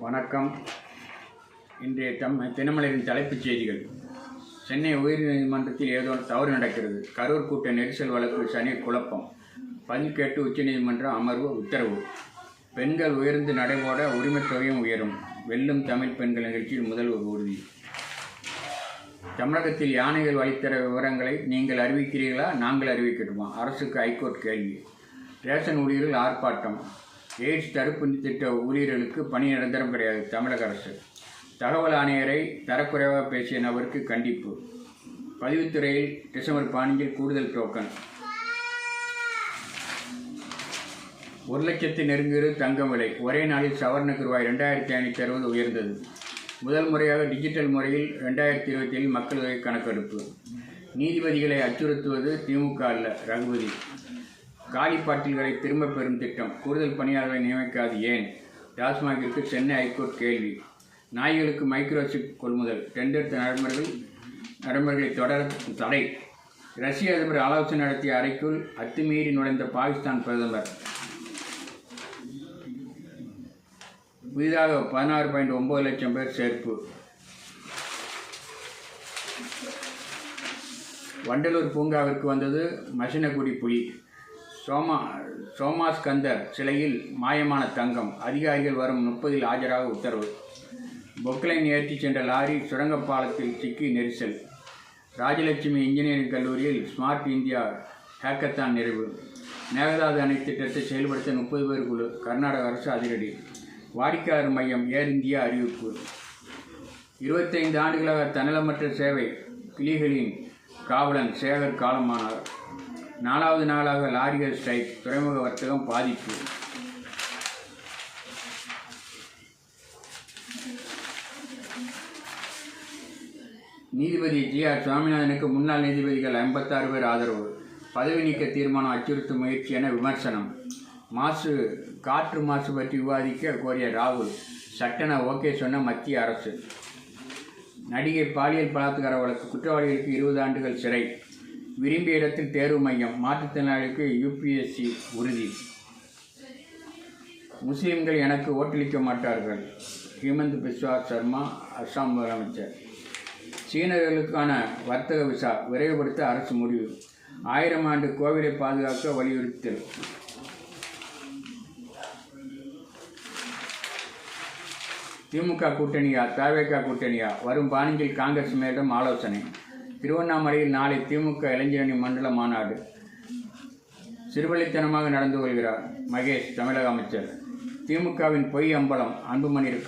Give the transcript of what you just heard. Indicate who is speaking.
Speaker 1: வணக்கம். இன்றைய தினமலரின் தலைப்புச் செய்திகள். சென்னை உயர்நீதிமன்றத்தில் ஏதோ தவறு நடக்கிறது. கரூர் கூட்ட நெரிசல் வழக்கு சனி குழப்பம். பதில் கேட்டு உச்சநீதிமன்றம் அமர்வு உத்தரவு. பெண்கள் உயர்ந்து நடைபோட உரிமைத் தொகையும் உயரும். வெல்லும் தமிழ் பெண்கள் நிகழ்ச்சியில் முதல்வர் உறுதி. தமிழகத்தில் யானைகள் வழித்தர விவரங்களை நீங்கள் அறிவிக்கிறீர்களா, நாங்கள் அறிவிக்கட்டுமா? அரசுக்கு ஹைகோர்ட் கேள்வி. ரேஷன் ஊழியர்கள் ஆர்ப்பாட்டம். எய்ட்ஸ் தடுப்பு திட்ட ஊழியர்களுக்கு பணி நிரந்தரம் கிடையாது தமிழக அரசு. தகவல் ஆணையரை தரக்குறைவாக பேசிய நபருக்கு கண்டிப்பு. பதிவுத்துறையில் டிசம்பர் 15 கூடுதல் டோக்கன். 1,00,000 நெருங்குகிறது தங்கம் விலை. ஒரே நாளில் சவரனுக்கு ரூபாய் 2,560 உயர்ந்தது. முதல் முறையாக டிஜிட்டல் முறையில் 2027 மக்கள் தொகை கணக்கெடுப்பு. நீதிபதிகளை அச்சுறுத்துவது திமுக அல்ல, ரகுபதி. காலி பாட்டில்களை திரும்பப் பெறும் திட்டம். கூடுதல் பணியாளர்களை நியமிக்காது ஏன்? டாஸ்மாகிற்கு சென்னை ஹைகோர்ட் கேள்வி. நாய்களுக்கு மைக்ரோசிப் கொள்முதல். டெண்டர் நடைமுறைகளை தொடர தடை. ரஷ்ய அதிபர் ஆலோசனை நடத்திய அறைக்குள் அத்துமீறி நுழைந்த பாகிஸ்தான் பிரதமர். புதிதாக 16.9 லட்சம் பேர் சேர்ப்பு. வண்டலூர் பூங்காவிற்கு வந்தது மசினகுடி புலி. சோமாஸ்கந்தர் சிலையில் மாயமான தங்கம். அதிகாரிகள் வரும் 30 ஆஜராக உத்தரவு. பொக்லைன் ஏற்றி சென்ற லாரி சுரங்கப்பாலத்தில் சிக்கி நெரிசல். ராஜலட்சுமி இன்ஜினியரிங் கல்லூரியில் ஸ்மார்ட் இந்தியா ஹேக்கத்தான் நிறைவு. மேகதாது அணை திட்டத்தை செயல்படுத்த 30 பேர் குழு. கர்நாடக அரசு அதிரடி. வாடிக்கையாளர் மையம் ஏர் இந்தியா அறிவிப்பு. 25 ஆண்டுகளாக தன்னலமற்ற சேவை. கிளிகளின் காவலன் சேகர் காலமானார். 4வது நாளாக லாரிகள் ஸ்ட்ரைக். துறைமுக வர்த்தகம் பாதிப்பு. நீதிபதி ஜி.ஆர். சுவாமிநாதனுக்கு முன்னாள் நீதிபதிகள் 56 பேர் ஆதரவு. பதவி நீக்க தீர்மானம் அச்சுறுத்தும் முயற்சி என விமர்சனம். காற்று மாசு பற்றி விவாதிக்க கோரிய ராகுல். சட்டென ஓகே சொன்ன மத்திய அரசு. நடிகை பாலியல் பலாத்கார வழக்கு. குற்றவாளிகளுக்கு 20 ஆண்டுகள் சிறை. விரும்பிய இடத்தில் தேர்வு மையம். மாற்றுத்திறனாளிகளுக்கு UPSC உறுதி. முஸ்லிம்கள் எனக்கு ஓட்டளிக்க மாட்டார்கள். ஹிமந்த் பிஸ்வா சர்மா அஸ்ஸாம் முதலமைச்சர். சீனர்களுக்கான வர்த்தக விசா விரைவுபடுத்த அரசு முடிவு. 1000 ஆண்டு கோவிலை பாதுகாக்க வலியுறுத்தல். திமுக கூட்டணியா, தவேக கூட்டணியா? வரும் 15 காங்கிரஸ் மேலிடம் ஆலோசனை. திருவண்ணாமலையில் நாளை திமுக இளைஞரணி மண்டல மாநாடு. சிறுவழித்தனமாக நடந்து கொள்கிறார் மகேஷ், தமிழக அமைச்சர். திமுகவின் பொய் அம்பலம். அன்புமணி